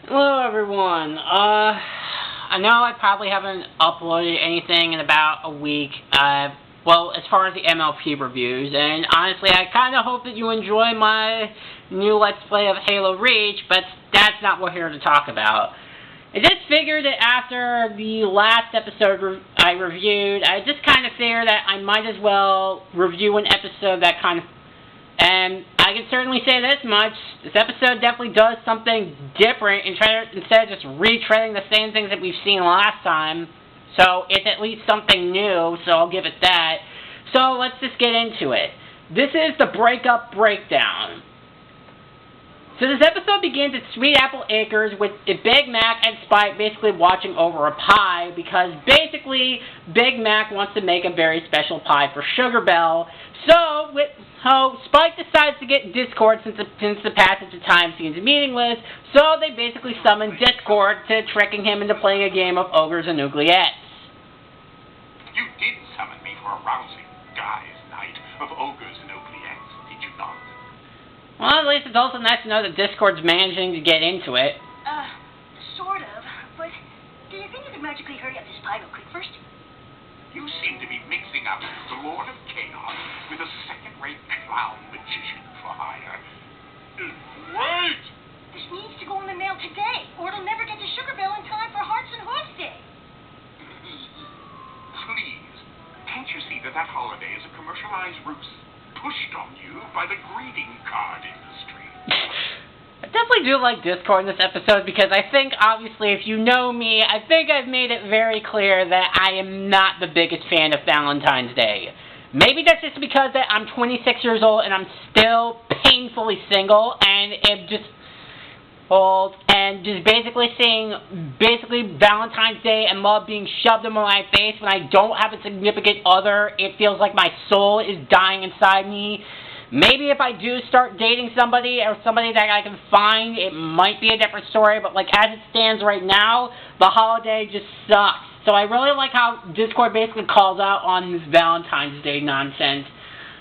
Hello everyone. I know I probably haven't uploaded anything in about a week. Well, as far as the MLP reviews, and honestly, I kind of hope that you enjoy my new Let's Play of Halo Reach, but that's not what we're here to talk about. I just figured that after the last episode I reviewed, I just kind of figured that I might as well review an episode that kind of... And I can certainly say this much, this episode definitely does something different instead of just retreading the same things that we've seen last time. So it's at least something new, so I'll give it that. So let's just get into it. This is the breakup breakdown. So this episode begins at Sweet Apple Acres with Big Mac and Spike basically watching over a pie because basically Big Mac wants to make a very special pie for Sugar Belle. So Spike decides to get Discord since the passage of time seems meaningless, so they basically summon Discord to tricking him into playing a game of Ogres and Oubliettes. You did summon me for a rousing guys' night of Ogres and Oubliettes, did you not? Well, at least it's also nice to know that Discord's managing to get into it. Sort of, but do you think you could magically hurry up this pie real quick first? You seem to be mixing up the Lord of Chaos with a second-rate clown magician for hire. Wait! This needs to go in the mail today, or it'll never get to Sugar Belle in time for Hearts and Hooves Day. Please, can't you see that holiday is a commercialized ruse pushed on you by the greeting card industry? I definitely do like Discord in this episode because I think, obviously, if you know me, I think I've made it very clear that I am not the biggest fan of Valentine's Day. Maybe that's just because that I'm 26 years old and I'm still painfully single and am just old and just basically seeing Valentine's Day and love being shoved in my face when I don't have a significant other. It feels like my soul is dying inside me. Maybe if I do start dating somebody or somebody that I can find, it might be a different story. But like as it stands right now, the holiday just sucks. So I really like how Discord basically calls out on this Valentine's Day nonsense.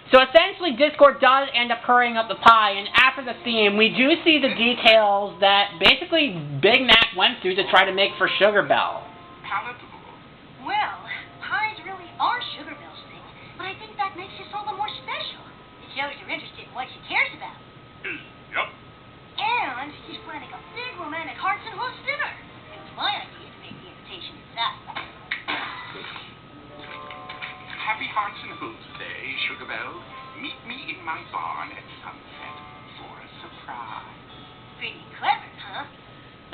So essentially, Discord does end up hurrying up the pie, and after the theme, we do see the details that basically Big Mac went through to try to make for Sugar Belle. Palatable. Well, pies really are Sugar Belle's thing, but I think that makes it all the more special. It shows you're interested in what she cares about. Yep. And she's planning a big romantic Hearts and Hooves dinner. It was my idea to make the invitation inside. Happy Hearts and Hooves Day, Sugar Belle. Meet me in my barn at sunset for a surprise. Pretty clever, huh?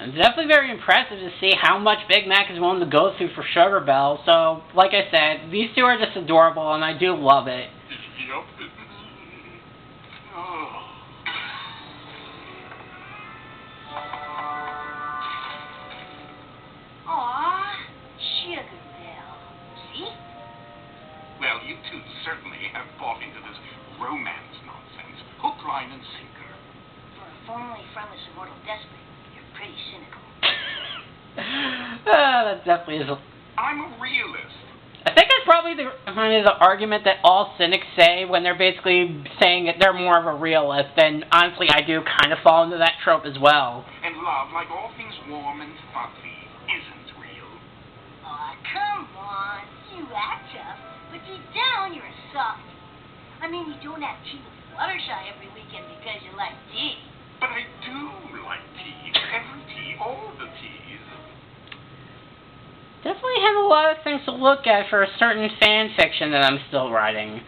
It's definitely very impressive to see how much Big Mac is willing to go through for Sugar Belle. So, like I said, these two are just adorable, and I do love it. Yep. Oh. Aw, Sugar Belle. See? Well, you two certainly have bought into this romance nonsense. Hook, line, and sinker. For a formerly friendless immortal despot, you're pretty cynical. That definitely is. I'm a realist. I think that's probably the argument that all cynics say when they're basically saying that they're more of a realist. And honestly, I do kind of fall into that trope as well. And love, like all things warm and fuzzy, isn't real. Aw, come on. You act tough, but deep down you're a softie. I mean, you don't have tea with Fluttershy every weekend because you like tea. But I do like tea. Every tea, all the teas. Definitely have a lot of things to look at for a certain fan fiction that I'm still writing.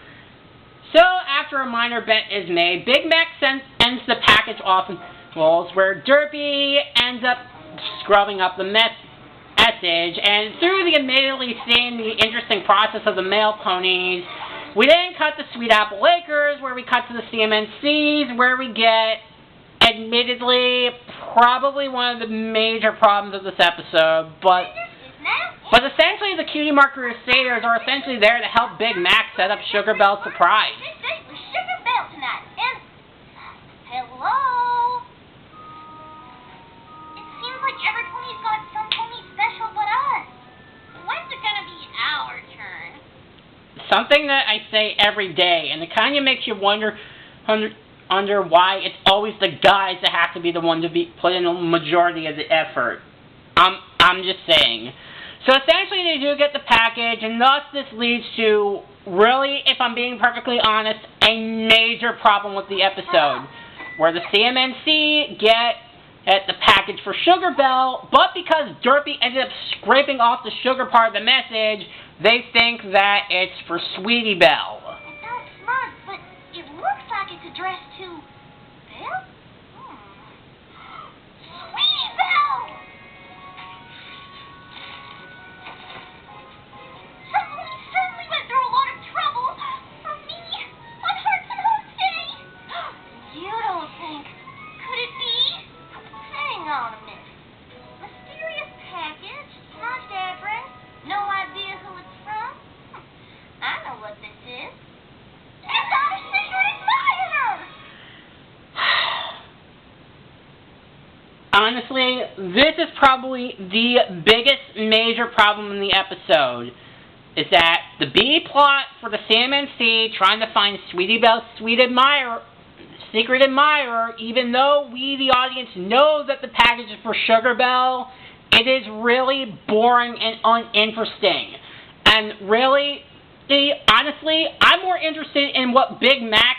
So, after a minor bet is made, Big Mac ends the package off in rolls where Derpy ends up scrubbing up the message, and through the admittedly seeing the interesting process of the mail ponies, we then cut to Sweet Apple Acres, where we cut to the CMNCs, where we get, admittedly, probably one of the major problems of this episode, but essentially the Cutie Mark Crusaders are essentially there to help Big Mac set up Sugar Belle's surprise. This date was Sugar Belle tonight, and... Hello? It seems like every pony's got some pony special but us. When's it gonna be our turn? Something that I say every day, and it kind of makes you wonder under why it's always the guys that have to be the one to be put in the majority of the effort. I'm just saying. So essentially they do get the package, and thus this leads to, really, if I'm being perfectly honest, a major problem with the episode. Where the CMNC get at the package for Sugar Belle, but because Derpy ended up scraping off the sugar part of the message, they think that it's for Sweetie Belle. It sounds smart, but it looks like it's addressed to Belle? Sweetie Belle! Somebody certainly went through a lot of trouble for me on Hearts and Hooves Day. You don't think? Could it be? Hang on a minute. Mysterious package, not Debra. No idea who it's from. I know what this is. It's our secret admirer! Honestly, this is probably the biggest major problem in the episode. Is that the B plot for the CMNC trying to find Sweetie Belle's secret admirer, even though we, the audience, know that the package is for Sugar Belle, it is really boring and uninteresting. And really, honestly, I'm more interested in what Big Mac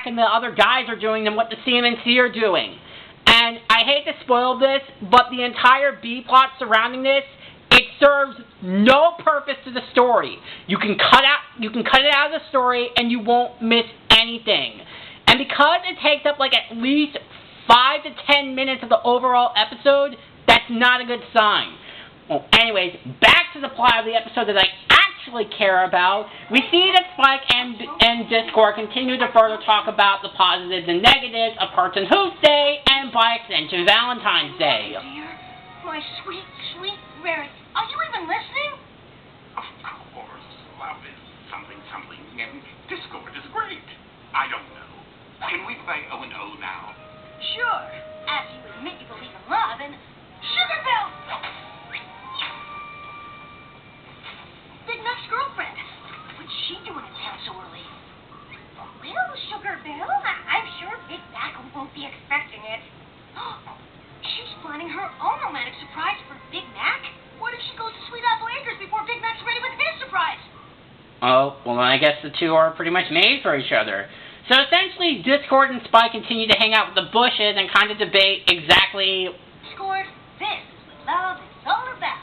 and the other guys are doing than what the CMNC are doing. And I hate to spoil this, but the entire B plot surrounding this, it serves no purpose to the story. You can cut it out of the story and you won't miss anything. And because it takes up like at least 5 to 10 minutes of the overall episode, that's not a good sign. Well, anyways, back to the plot of the episode that I actually care about. We see that Spike and Discord continue to further talk about the positives and negatives of Hearts and Hooves Day and by extension Valentine's Day. Oh, dear. My sweet, sweet Rarity. Are you even listening? Of course, love is something, and Discord is great. I don't know. Can we play O&O now? Sure. As you admit you believe in love and Sugar Belle! Big Mac's girlfriend. What's she doing in town so early? Well, Sugar Belle, I'm sure Big Mac won't be expecting it. She's planning her own romantic surprise for Big Mac. What if she goes to Sweet Apple Acres before Big Mac's ready with his surprise? Oh, well, I guess the two are pretty much made for each other. So essentially, Discord and Spike continue to hang out with the bushes and kind of debate exactly... Discord, this is what love is all about.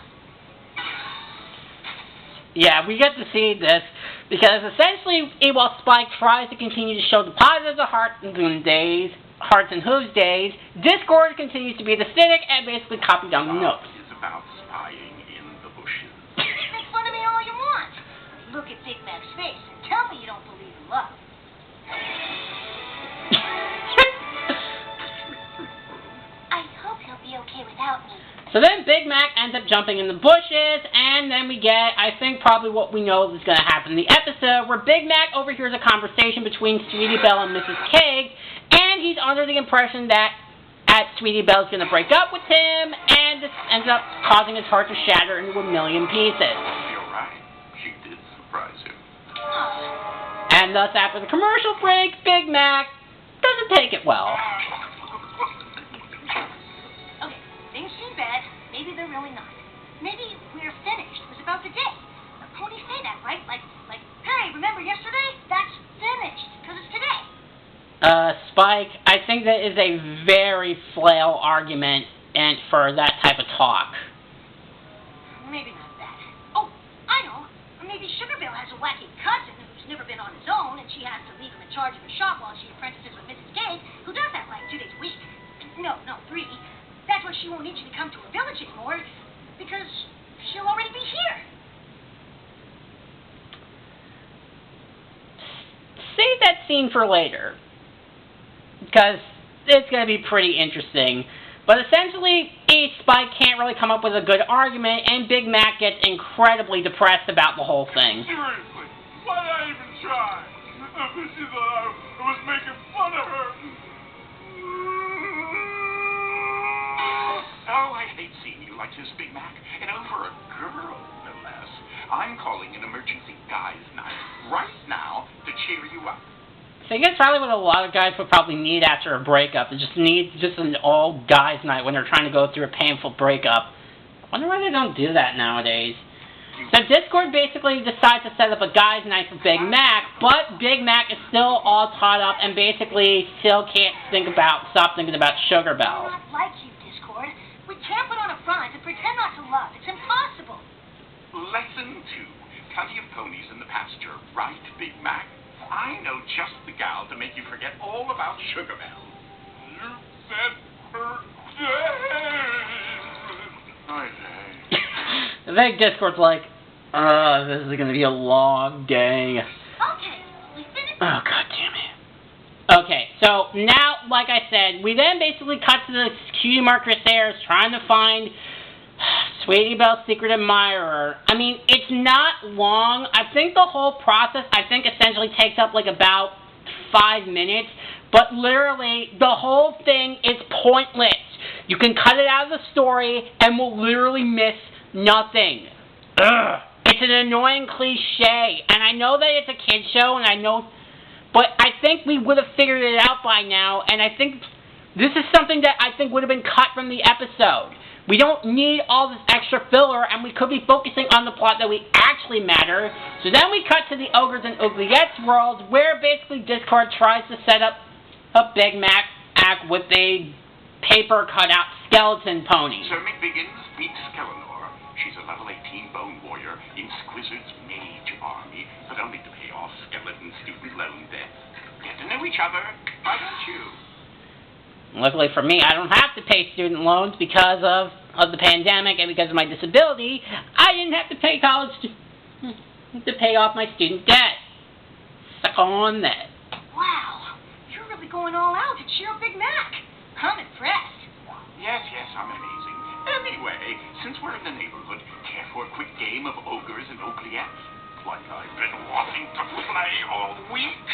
Yeah, we get to see this because essentially, while Spike tries to continue to show the positives of Hearts and Hooves days, Discord continues to be the cynic and basically copy down the notes. It's about spying in the bushes. Make fun of me all you want. Look at Big Mac's face and tell me you don't believe in love. I hope he'll be okay without me. So then Big Mac ends up jumping in the bushes, and then we get, I think, probably what we know is going to happen in the episode, where Big Mac overhears a conversation between Sweetie Belle and Mrs. Cake, and he's under the impression that Sweetie Belle's going to break up with him, and this ends up causing his heart to shatter into a million pieces. You're right. She did surprise him. And thus, after the commercial break, Big Mac doesn't take it well. Okay, things seem bad. Maybe they're really not. Maybe we're finished was about the day. Ponies say that, right? Like, hey, remember yesterday? That's finished, because it's today. Spike, I think that is a very flail argument and for that type of talk. Maybe not that. Oh, I know. Or maybe Sugar Belle has a wacky cousin who's never been on his own, and she has to leave him in charge of the shop while she apprentices with Mrs. Cake, who does that like 2 days a week. No, 3. That's why she won't need you to come to her village anymore, because she'll already be here. Save that scene for later, because it's going to be pretty interesting. But essentially, Spike can't really come up with a good argument, and Big Mac gets incredibly depressed about the whole thing. Seriously, why did I even try? She thought I was making fun of her. Oh, I hate seeing you like this, Big Mac. And over a girl, no less. I'm calling an emergency guys' night right now to cheer you up. I think it's probably what a lot of guys would probably need after a breakup. They just need just an all guys night when they're trying to go through a painful breakup. I wonder why they don't do that nowadays. Now, Discord basically decides to set up a guys night for Big Mac, but Big Mac is still all caught up and basically still can't stop thinking about Sugar Belle. I'm not like you, Discord. We can't put on a front and pretend not to love. It's impossible. Lesson 2. Plenty of ponies in the pasture, right, Big Mac? I know just the gal to make you forget all about Sugar Belle. You said her name. I think Discord's like, this is going to be a long day. Okay, we finished. Oh, god damn it. Okay, so now, like I said, we then basically cut to the cutie mark Crusaders trying to find Sweetie Belle's secret admirer. I mean, it's not long. I think the whole process, essentially takes up like about 5 minutes. But literally, the whole thing is pointless. You can cut it out of the story and we'll literally miss nothing. Ugh. It's an annoying cliche. And I know that it's a kid's show, and I know... But I think we would have figured it out by now, and I think this is something that I think would have been cut from the episode. We don't need all this extra filler, and we could be focusing on the plot that we actually matter. So then we cut to the Ogres and Oubliettes world, where basically Discord tries to set up a Big Mac act with a paper cutout skeleton pony. So McBiggins meets Skelenor. She's a level 18 bone warrior in Squizzard's mage army, but only to pay off skeleton student loan debt. Get to know each other, why don't you? Luckily for me, I don't have to pay student loans because of the pandemic and because of my disability. I didn't have to pay to pay off my student debt. Suck on that. Wow, you're really going all out to cheer up Big Mac. I'm impressed. Yes, I'm amazing. Anyway, since we're in the neighborhood, care for a quick game of Ogres and Oubliettes? Like I've been wanting to play all week.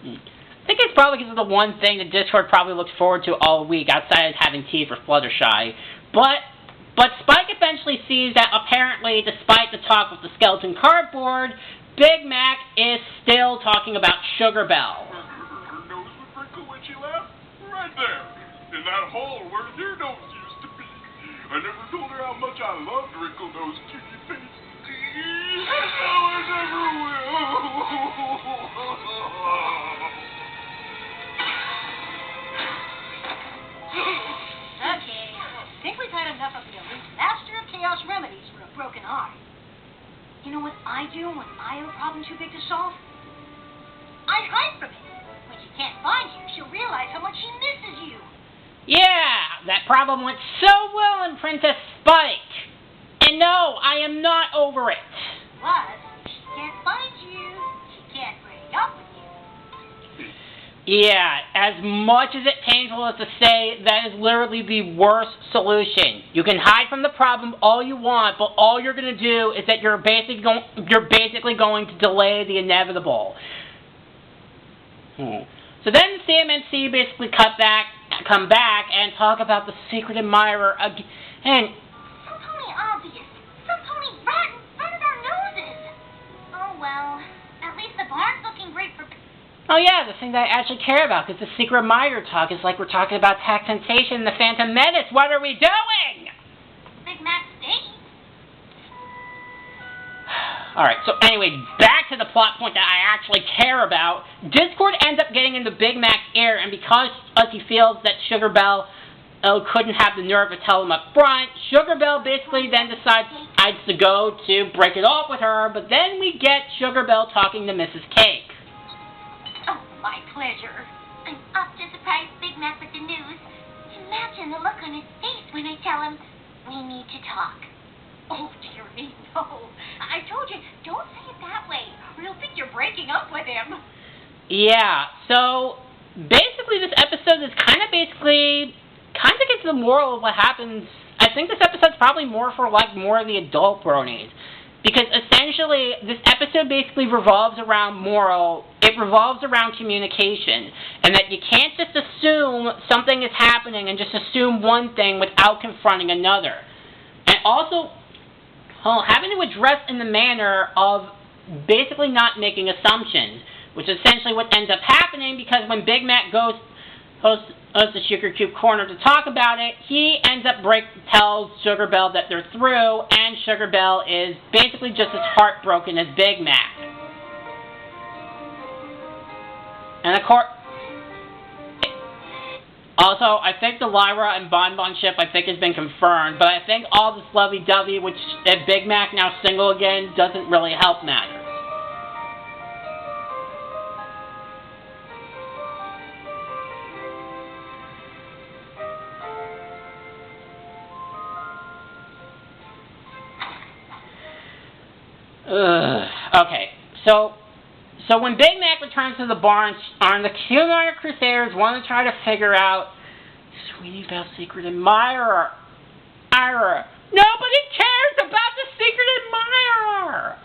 I think it's probably because of the one thing that Discord probably looks forward to all week, outside of having tea for Fluttershy. But Spike eventually sees that apparently, despite the talk with the skeleton cardboard, Big Mac is still talking about Sugar Belle. Her nose would wrinkle when she laughed? Right there, in that hole where your nose used to be. I never told her how much I loved wrinkle nose cutie face. And now I never will. Okay, I think we've had enough of Billy's Master of Chaos remedies for a broken heart. You know what I do when I have a problem too big to solve? I hide from it. When she can't find you, she'll realize how much she misses you. Yeah, that problem went so well in Princess Spike. And no, I am not over it. Plus, she can't find you. She can't break up with you. Yeah, as much as it's painful as to say, that is literally the worst solution. You can hide from the problem all you want, but all you're going to do is that you're basically going to delay the inevitable. So then CMNC basically come back and talk about the secret admirer again. So totally obvious. So totally right in front of our noses. Oh well, at least the barn's looking great for... Oh yeah, the thing that I actually care about, because the secret admirer talk is like we're talking about Tax Temptation and the Phantom Menace. What are we doing? Big Mac's date. Alright, so anyway, back to the plot point that I actually care about. Discord ends up getting into Big Mac's ear, and because he feels that Sugar Belle couldn't have the nerve to tell him up front, Sugar Belle basically then decides to go to break it off with her, but then we get Sugar Belle talking to Mrs. Cake. Oh, my pleasure. I'm up to surprise Big Mac with the news. Imagine the look on his face when I tell him we need to talk. Oh, dear me, no. I told you, don't say it that way, or he'll think you're breaking up with him. Yeah, so basically this episode is kind of gets the moral of what happens. I think this episode's probably more for more of the adult bronies. Because essentially, this episode basically revolves around moral, it revolves around communication, and that you can't just assume something is happening and just assume one thing without confronting another. And also, having to address in the manner of basically not making assumptions. which is essentially what ends up happening, because when Big Mac hosts the Sugar Cube Corner to talk about it, he ends up tells Sugar Belle that they're through, and Sugar Belle is basically just as heartbroken as Big Mac. And of course, also, I think the Lyra and Bonbon ship, I think, has been confirmed, but I think all this lovey-dovey, which if Big Mac now single again, doesn't really help matter. Okay, so when Big Mac returns to the barn, the Cumulator Crusaders want to try to figure out Sweetie Belle's secret admirer. Nobody cares about the secret admirer!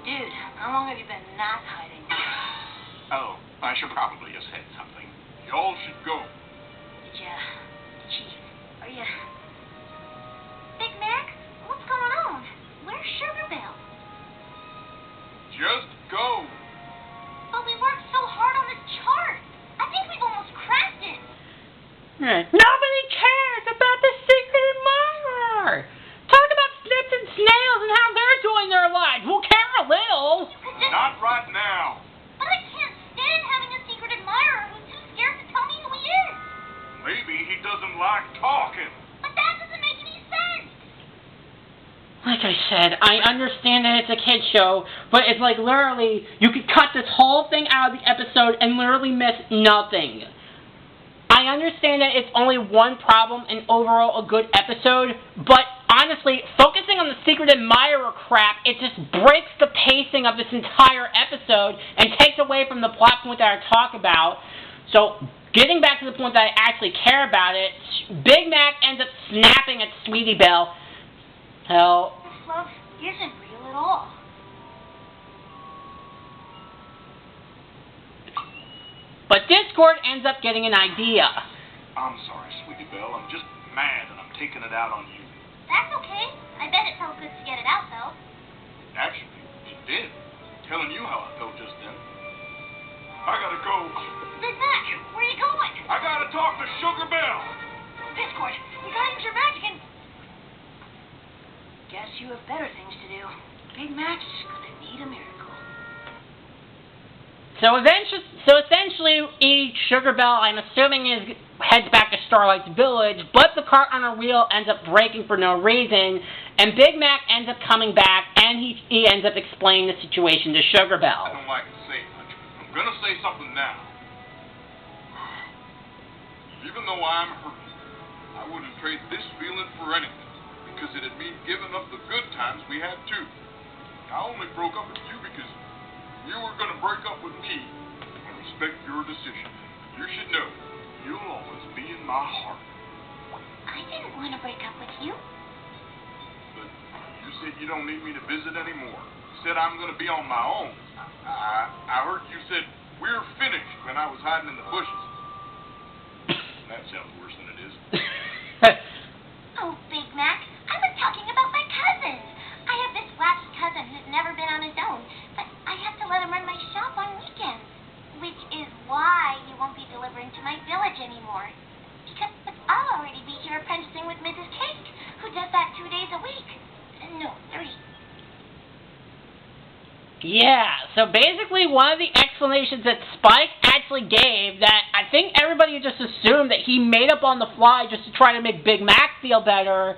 Dude, how long have you been not hiding? Oh, I should probably have said something. Y'all should go. Are you... Big Mac, what's going on? Where's Sugar Belle? Just go. But we worked so hard on this chart. I think we've almost cracked it. Nobody cares about the secret admirer! Talk about snips and snails and how they're doing their lives. We'll care a little. Not right now. But I can't stand having a secret admirer who's too scared to tell me who he is. Maybe he doesn't like talking. But that doesn't make any sense. Like I said, I understand that it's a kid's show, but it's like literally, you could cut this whole thing out of the episode and literally miss nothing. I understand that it's only one problem and overall a good episode, but honestly, focusing on the secret admirer crap, it just breaks the pacing of this entire episode and takes away from the plot point that I talk about. So, getting back to the point that I actually care about it, Big Mac ends up snapping at Sweetie Belle. Hell, This love isn't real at all. but Discord ends up getting an idea. I'm sorry, Sweetie Belle. I'm just mad and I'm taking it out on you. That's okay. I bet it felt good to get it out, though. Actually, it did. Telling you how I felt just then. I gotta go. Big Mac, where are you going? I gotta talk to Sugar Belle. Discord, you gotta use your magic and... Guess you have better things to do. Big Mac's gonna need a miracle. So essentially, Sugar Belle, I'm assuming, heads back to Starlight's village, but the cart on a wheel ends up breaking for no reason, and Big Mac ends up coming back, and he ends up explaining the situation to Sugar I Belle. don't like to say much, but I'm gonna say something now. Even though I'm hurt, I wouldn't trade this feeling for anything, because it'd mean giving up the good times we had too. I only broke up with you because you were going to break up with me. I respect your decision. You should know, you'll always be in my heart. I didn't want to break up with you. But you said you don't need me to visit anymore. You said I'm going to be on my own. I heard you said we're finished when I was hiding in the bushes. That sounds worse than it is. Oh, Big Mac, I was talking about my cousins. I have this wacky cousin who's never been on his own, but I have to let him run my shop on weekends, which is why he won't be delivering to my village anymore. Because I'll already be here apprenticing with Mrs. Cake, who does that 2 days a week. No, 3. Yeah, so basically one of the explanations that Spike actually gave, that I think everybody just assumed that he made up on the fly just to try to make Big Mac feel better,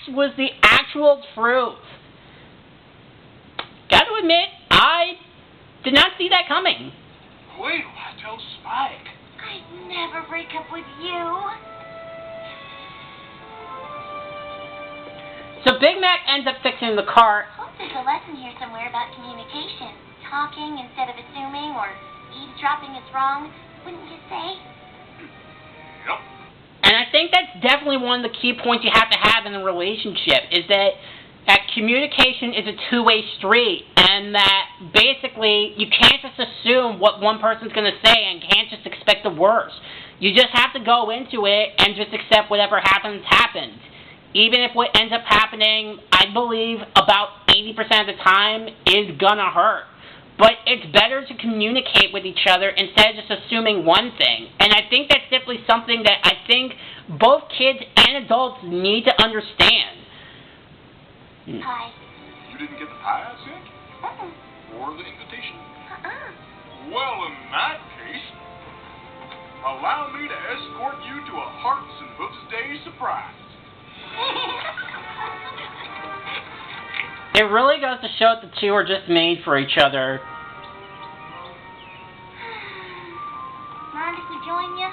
was the actual truth. Gotta admit, I did not see that coming. Wait till I tell Spike. I'd never break up with you. So Big Mac ends up fixing the cart. Hope there's a lesson here somewhere about communication. Talking instead of assuming, or eavesdropping is wrong, wouldn't you say? Yep. And I think that's definitely one of the key points you have to have in a relationship, is that communication is a two-way street, and that basically you can't just assume what one person's going to say and can't just expect the worst. You just have to go into it and just accept whatever happens, happens. Even if what ends up happening, I believe about 80% of the time is gonna hurt. But it's better to communicate with each other instead of just assuming one thing. And I think that's simply something that I think both kids and adults need to understand. Pie. You didn't get the pie I sent? Or the invitation? Well, in that case, allow me to escort you to a Hearts and Hooves Day surprise. It really goes to show that the two are just made for each other. Mind if we join you?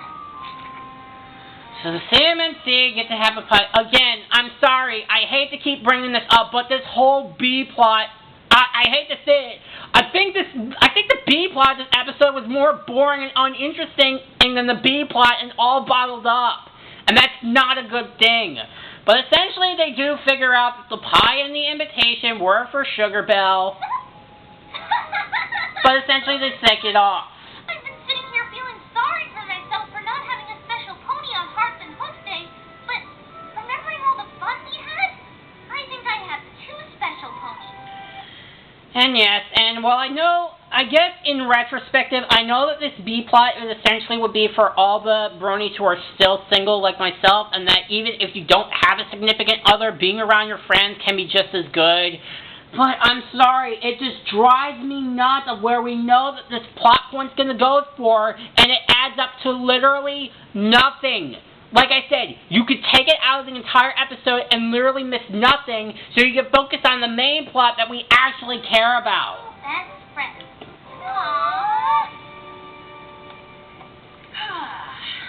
So the CMNC get to have a pie. Again, I'm sorry, I hate to keep bringing this up, but this whole B plot, I hate to say it, I think the B plot of this episode was more boring and uninteresting than the B plot and all bottled up. And that's not a good thing. But essentially they do figure out that the pie and the invitation were for Sweetie Belle. But essentially they take it off. I've been sitting here feeling sorry for myself for not having a special pony on Hearts and Hooves Day, but remembering all the fun we had, I think I have 2 special ponies. And yes, and while I guess in retrospective, I know that this B plot is essentially would be for all the bronies who are still single like myself, and that even if you don't have a significant other, being around your friends can be just as good. But I'm sorry, it just drives me nuts of where we know that this plot point's gonna go for, and it adds up to literally nothing. Like I said, you could take it out of the entire episode and literally miss nothing, so you can focus on the main plot that we actually care about. Best friends. Aww.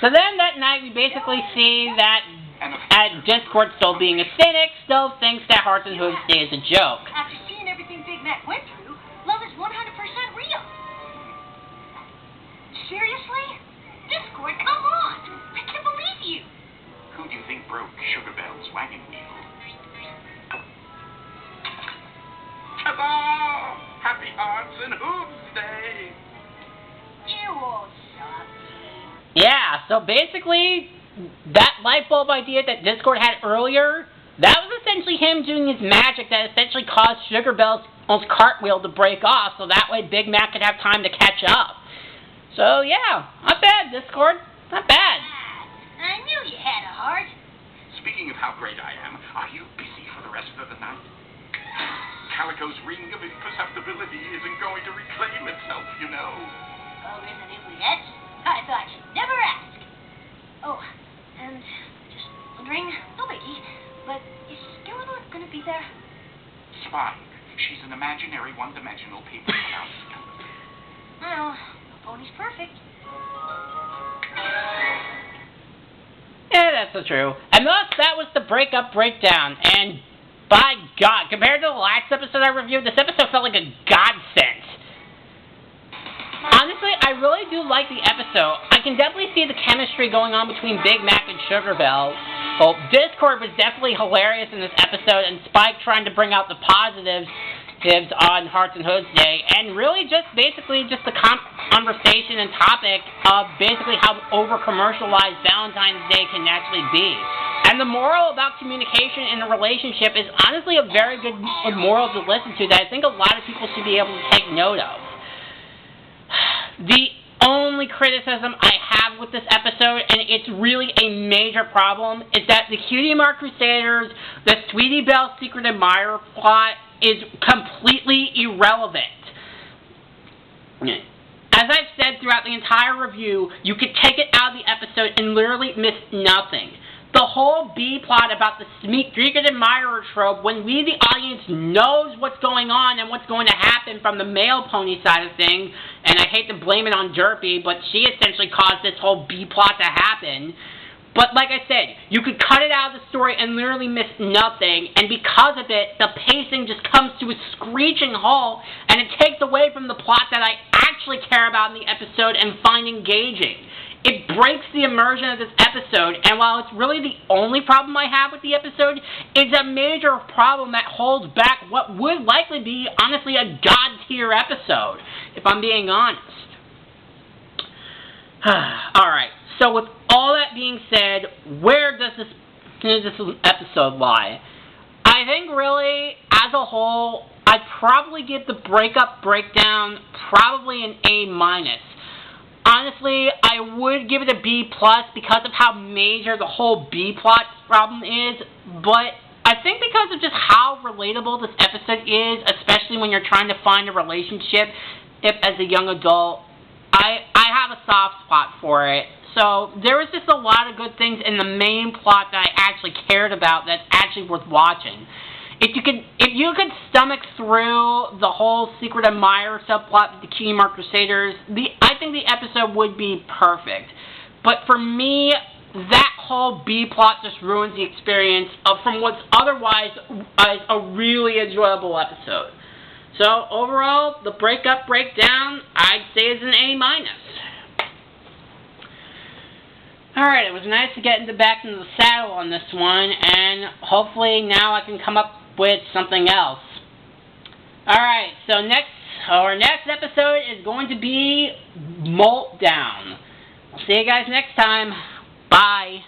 So then that night we basically see that at Discord still being a cynic, still thinks that Hearts and Hooves Day is a joke. After seeing everything Big Mac went through, love is 100% real. Seriously? Discord, come on! I can't believe you! Who do you think broke Sweetie Belle's wagon wheel? Ta-da! Happy Hearts and Hooves Day! You all suck. Yeah, so basically, that light bulb idea that Discord had earlier, that was essentially him doing his magic that essentially caused Sweetie Belle's cartwheel to break off, so that way Big Mac could have time to catch up. So yeah, not bad, Discord. Not bad. I knew you had a heart. Speaking of how great I am, are you busy for the rest of the night? Calico's ring of imperceptibility isn't going to reclaim itself, you know. Oh, isn't it yet? I thought you'd never ask. Oh, and just wondering, no biggie, but is Skeletor gonna be there? Spike, she's an imaginary one-dimensional paper without a skeleton. Well, no pony's perfect. Yeah, that's so true. And thus, that was the breakup breakdown. And by God, compared to the last episode I reviewed, this episode felt like a godsend. Honestly, I really do like the episode. I can definitely see the chemistry going on between Big Mac and Sweetie Belle. Well, Discord was definitely hilarious in this episode, and Spike trying to bring out the positives on Hearts and Hooves Day, and really just basically just the conversation and topic of basically how over-commercialized Valentine's Day can actually be. And the moral about communication in a relationship is honestly a very good moral to listen to that I think a lot of people should be able to take note of. The only criticism I have with this episode, and it's really a major problem, is that the Cutie Mark Crusaders, the Sweetie Belle Secret Admirer plot is completely irrelevant. As I've said throughout the entire review, you could take it out of the episode and literally miss nothing. The whole B plot about the secret admirer trope, when we, the audience, knows what's going on and what's going to happen from the male pony side of things, and I hate to blame it on Derpy, but she essentially caused this whole B plot to happen. But like I said, you could cut it out of the story and literally miss nothing, and because of it, the pacing just comes to a screeching halt, and it takes away from the plot that I actually care about in the episode and find engaging. It breaks the immersion of this episode, and while it's really the only problem I have with the episode, it's a major problem that holds back what would likely be, honestly, a god-tier episode, if I'm being honest. Alright, so with all that being said, where does this episode lie? I I think really, as a whole, I'd probably give the breakdown probably an A-. Honestly, I would give it a B+ because of how major the whole B-plot problem is, but I think because of just how relatable this episode is, especially when you're trying to find a relationship as a young adult, I have a soft spot for it. So there was just a lot of good things in the main plot that I actually cared about that's actually worth watching. If you could stomach through the whole Secret Admirer subplot with the Cutie Mark Crusaders, I think the episode would be perfect. But for me, that whole B plot just ruins the experience from what's otherwise a really enjoyable episode. So overall, the breakdown, I'd say is an A-. Alright, it was nice to get back into the saddle on this one, and hopefully now I can come up with something else. Alright, so our next episode is going to be Meltdown. I'll see you guys next time. Bye.